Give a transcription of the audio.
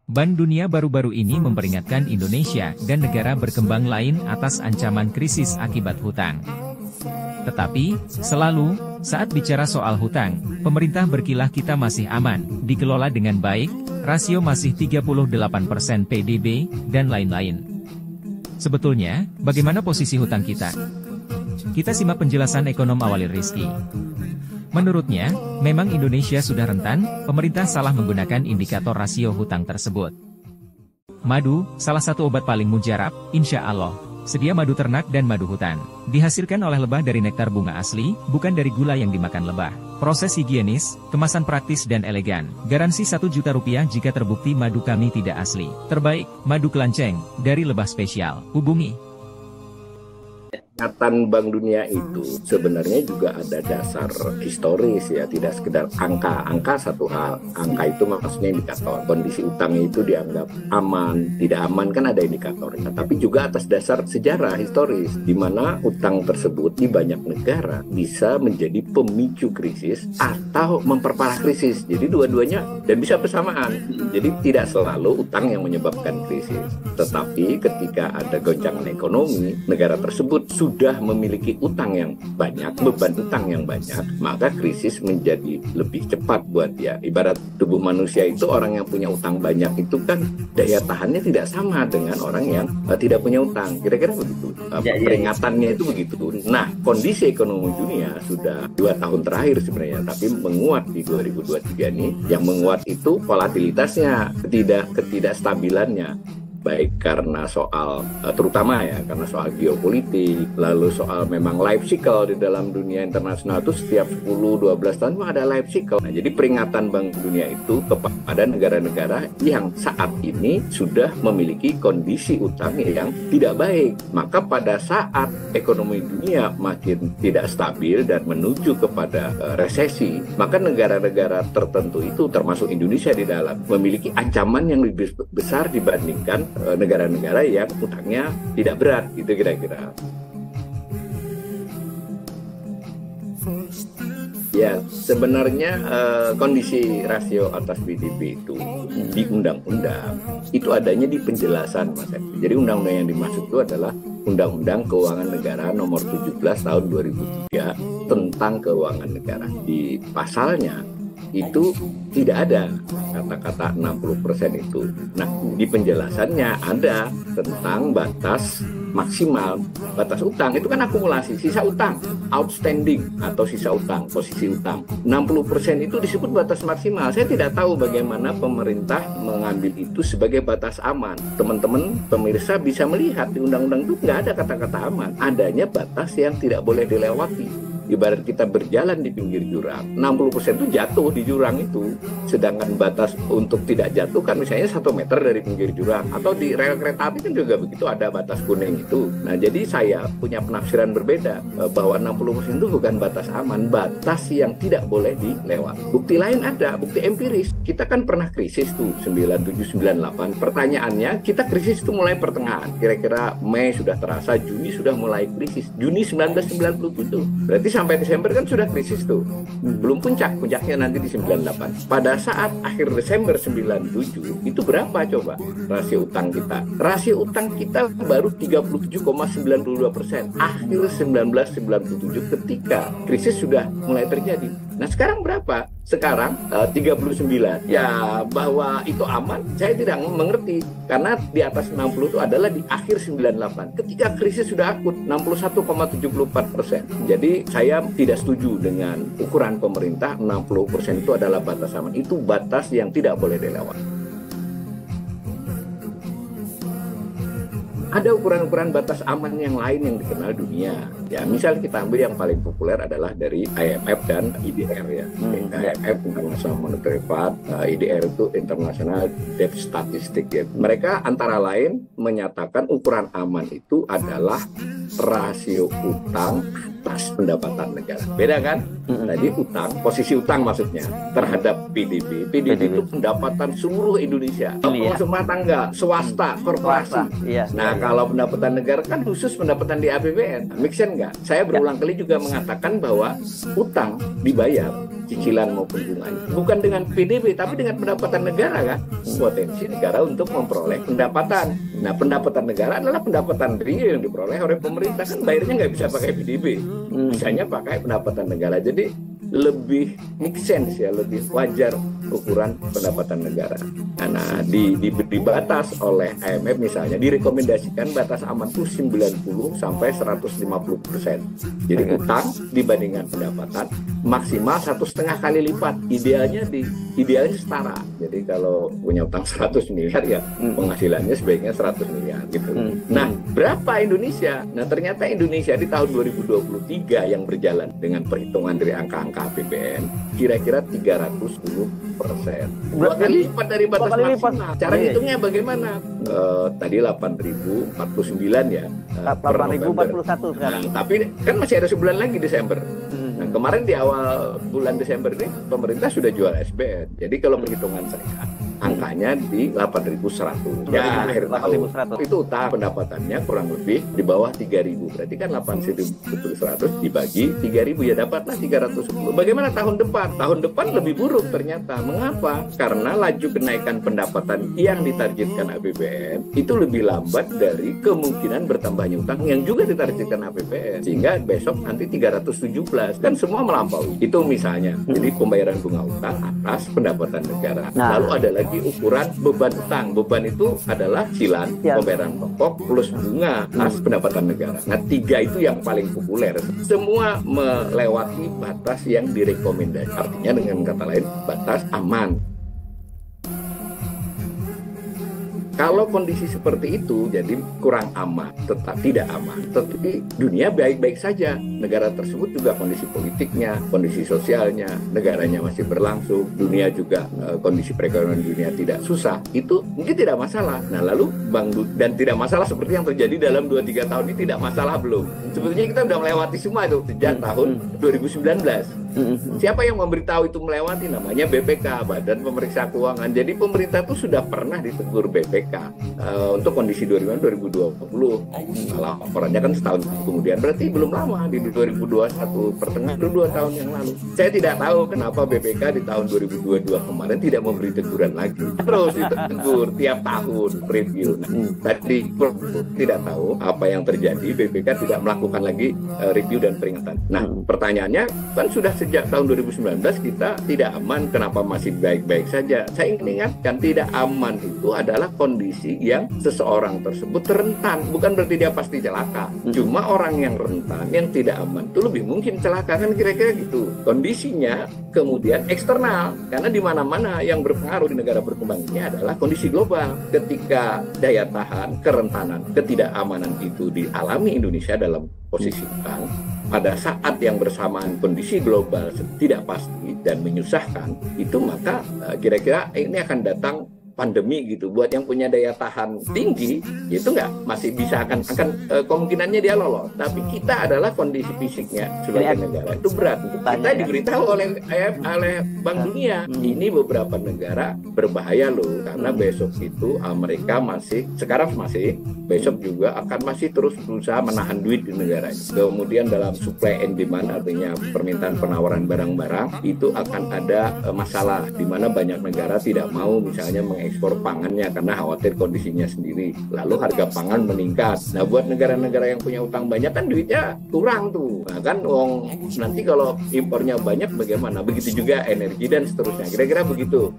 Bank Dunia baru-baru ini memperingatkan Indonesia dan negara berkembang lain atas ancaman krisis akibat hutang. Tetapi, selalu, saat bicara soal hutang, pemerintah berkilah kita masih aman, dikelola dengan baik, rasio masih 38% PDB, dan lain-lain. Sebetulnya, bagaimana posisi hutang kita? Kita simak penjelasan ekonom Awalil Rizky. Menurutnya, memang Indonesia sudah rentan, pemerintah salah menggunakan indikator rasio hutang tersebut. Madu, salah satu obat paling mujarab, insya Allah. Sedia madu ternak dan madu hutan. Dihasilkan oleh lebah dari nektar bunga asli, bukan dari gula yang dimakan lebah. Proses higienis, kemasan praktis dan elegan. Garansi 1 juta rupiah jika terbukti madu kami tidak asli. Terbaik, madu kelanceng, dari lebah spesial. Hubungi. Peringatan Bank Dunia itu sebenarnya juga ada dasar historis ya, tidak sekedar angka. Angka satu hal, angka itu maksudnya indikator. Kondisi utangnya itu dianggap aman, tidak aman kan ada indikatornya. Tapi juga atas dasar sejarah historis, di mana utang tersebut di banyak negara bisa menjadi pemicu krisis atau memperparah krisis. Jadi dua-duanya dan bisa bersamaan. Jadi tidak selalu utang yang menyebabkan krisis. Tetapi ketika ada goncangan ekonomi, negara tersebut sudah memiliki utang yang banyak, beban utang yang banyak, maka krisis menjadi lebih cepat buat dia. Ibarat tubuh manusia itu, orang yang punya utang banyak itu kan daya tahannya tidak sama dengan orang yang tidak punya utang. Kira-kira begitu. Peringatannya itu begitu. Nah, kondisi ekonomi dunia sudah 2 tahun terakhir sebenarnya, tapi menguat di 2023 ini. Yang menguat itu volatilitasnya, ketidakstabilannya. Baik karena soal, terutama ya, karena soal geopolitik, lalu soal memang life cycle di dalam dunia internasional itu setiap 10-12 tahun ada life cycle. Nah, jadi peringatan Bank Dunia itu kepada negara-negara yang saat ini sudah memiliki kondisi utang yang tidak baik. Maka pada saat ekonomi dunia makin tidak stabil dan menuju kepada resesi, maka negara-negara tertentu itu, termasuk Indonesia di dalam, memiliki ancaman yang lebih besar dibandingkan negara-negara yang utangnya tidak berat, gitu kira-kira. Ya, sebenarnya kondisi rasio atas PDB itu di undang-undang itu adanya di penjelasan, Mas Edi. Jadi undang-undang yang dimaksud itu adalah Undang-Undang Keuangan Negara Nomor 17 Tahun 2003 tentang keuangan negara. Di pasalnya itu tidak ada kata-kata 60% itu. Nah, di penjelasannya ada tentang batas maksimal. Batas utang itu kan akumulasi, sisa utang, outstanding atau sisa utang, posisi utang. 60% itu disebut batas maksimal. Saya tidak tahu bagaimana pemerintah mengambil itu sebagai batas aman. Teman-teman pemirsa bisa melihat di undang-undang itu nggak ada kata-kata aman. Adanya batas yang tidak boleh dilewati. Ibarat kita berjalan di pinggir jurang, 60% itu jatuh di jurang itu. Sedangkan batas untuk tidak jatuh kan misalnya 1 meter dari pinggir jurang. Atau di rel kereta api kan juga begitu, ada batas kuning itu. Nah, jadi saya punya penafsiran berbeda bahwa 60% itu bukan batas aman, batas yang tidak boleh dilewat. Bukti lain ada, bukti empiris. Kita kan pernah krisis tuh 97-98. Pertanyaannya, kita krisis itu mulai pertengahan. Kira-kira Mei sudah terasa, Juni sudah mulai krisis. Juni 1997. Berarti sampai Desember kan sudah krisis tuh. Belum puncaknya nanti di 98. Pada saat akhir Desember 97, itu berapa coba rasio utang kita? Rasio utang kita baru 37,92%. Akhir 1997 ketika krisis sudah mulai terjadi. Nah, sekarang berapa? Sekarang 39. Ya, bahwa itu aman, saya tidak mengerti. Karena di atas 60 itu adalah di akhir 98. Ketika krisis sudah akut, 61,74%. Jadi saya tidak setuju dengan ukuran pemerintah 60% itu adalah batas aman. Itu batas yang tidak boleh dilewati. Ada ukuran-ukuran batas aman yang lain yang dikenal dunia. Ya, misal kita ambil yang paling populer adalah dari IMF dan IDR ya. IMF International Monetary Fund, IDR itu International Debt Statistic ya. Mereka antara lain menyatakan ukuran aman itu adalah rasio utang atas pendapatan negara. Beda kan? Tadi utang, posisi utang maksudnya terhadap PDB. PDB itu pendapatan seluruh Indonesia. Rumah tangga, swasta, korporasi. Nah, kalau pendapatan negara kan khusus pendapatan di APBN. Make sense nggak? Saya berulang kali juga mengatakan bahwa utang dibayar cicilan maupun bunganya. Bukan dengan PDB, tapi dengan pendapatan negara kan. Potensi negara untuk memperoleh pendapatan. Nah, pendapatan negara adalah pendapatan real yang diperoleh oleh pemerintah. Kan bayarnya nggak bisa pakai PDB. Misalnya pakai pendapatan negara. Jadi lebih make sense ya, lebih wajar ukuran pendapatan negara. Nah, diberi batas oleh IMF misalnya, direkomendasikan batas aman itu 90 sampai 150%. Jadi utang dibandingkan pendapatan maksimal 1,5 kali lipat. Idealnya setara. Jadi kalau punya utang 100 miliar ya penghasilannya sebaiknya 100 miliar gitu. Nah, berapa Indonesia? Nah, ternyata Indonesia di tahun 2023 yang berjalan dengan perhitungan dari angka-angka APBN kira-kira 310%. Dua kali lipat dari batas maksimal. Cara hitungnya bagaimana? Tadi 8.049 ya. 8.041 sekarang. Nah, tapi kan masih ada sebulan lagi Desember. Nah, kemarin di awal bulan Desember ini pemerintah sudah jual SBN. Jadi kalau perhitungan saya angkanya di 8.100. Ya, akhir tahun. Itu utang pendapatannya kurang lebih di bawah 3.000. Berarti kan 8.100 dibagi 3.000 ya dapatlah 310. Bagaimana tahun depan? Tahun depan lebih buruk ternyata. Mengapa? Karena laju kenaikan pendapatan yang ditargetkan APBN itu lebih lambat dari kemungkinan bertambahnya utang yang juga ditargetkan APBN. Sehingga besok nanti 317. Kan semua melampaui. Itu misalnya. Jadi pembayaran bunga utang atas pendapatan negara. Lalu ada lagi ukuran beban utang. Beban itu adalah cicilan, pembayaran pokok plus bunga atas pendapatan negara. Nah, 3 itu yang paling populer. Semua melewati batas yang direkomendasi. Artinya dengan kata lain batas aman. Kalau kondisi seperti itu, jadi kurang aman, tetap tidak aman. Tetapi dunia baik-baik saja. Negara tersebut juga kondisi politiknya, kondisi sosialnya, negaranya masih berlangsung. Dunia juga kondisi perekonomian dunia tidak susah. Itu mungkin tidak masalah. Nah, lalu dan tidak masalah seperti yang terjadi dalam 2-3 tahun ini tidak masalah belum. Sebetulnya kita sudah melewati semua itu sejak tahun 2019. Siapa yang memberitahu itu melewati? Namanya BPK, Badan Pemeriksa Keuangan. Jadi pemerintah itu sudah pernah ditegur BPK untuk kondisi 2020. Laporannya kan setahun kemudian, berarti belum lama di 2021 pertengahan itu 2 tahun yang lalu. Saya tidak tahu kenapa BPK di tahun 2022 kemarin tidak memberi teguran lagi. Terus ditegur tiap tahun review. Tadi tidak tahu apa yang terjadi, BPK tidak melakukan lagi review dan peringatan. Nah, pertanyaannya kan sudah sejak tahun 2019 kita tidak aman, kenapa masih baik-baik saja? Saya ingin ingatkan, tidak aman itu adalah kondisi yang seseorang tersebut rentan. Bukan berarti dia pasti celaka. Cuma orang yang rentan, yang tidak aman itu lebih mungkin celaka, kan kira-kira gitu. Kondisinya kemudian eksternal, karena di mana-mana yang berpengaruh di negara berkembang ini adalah kondisi global. Ketika daya tahan, kerentanan, ketidakamanan itu dialami Indonesia dalam posisi utang, pada saat yang bersamaan kondisi global tidak pasti dan menyusahkan, itu maka kira-kira ini akan datang pandemi gitu. Buat yang punya daya tahan tinggi itu nggak masih bisa akan kemungkinannya dia lolos. Tapi kita adalah kondisi fisiknya sebagai negara itu berat. Kita diberitahu oleh Bank Dunia, ini beberapa negara berbahaya loh, karena besok itu mereka sekarang masih besok juga akan masih terus berusaha menahan duit di negara ini. Kemudian dalam supply and demand, artinya permintaan penawaran barang-barang itu akan ada masalah di mana banyak negara tidak mau misalnya ekspor pangannya karena khawatir kondisinya sendiri. Lalu harga pangan meningkat. Nah, buat negara-negara yang punya utang banyak kan duitnya kurang tuh. Nah, kan nanti kalau impornya banyak bagaimana? Begitu juga energi dan seterusnya. Kira-kira begitu.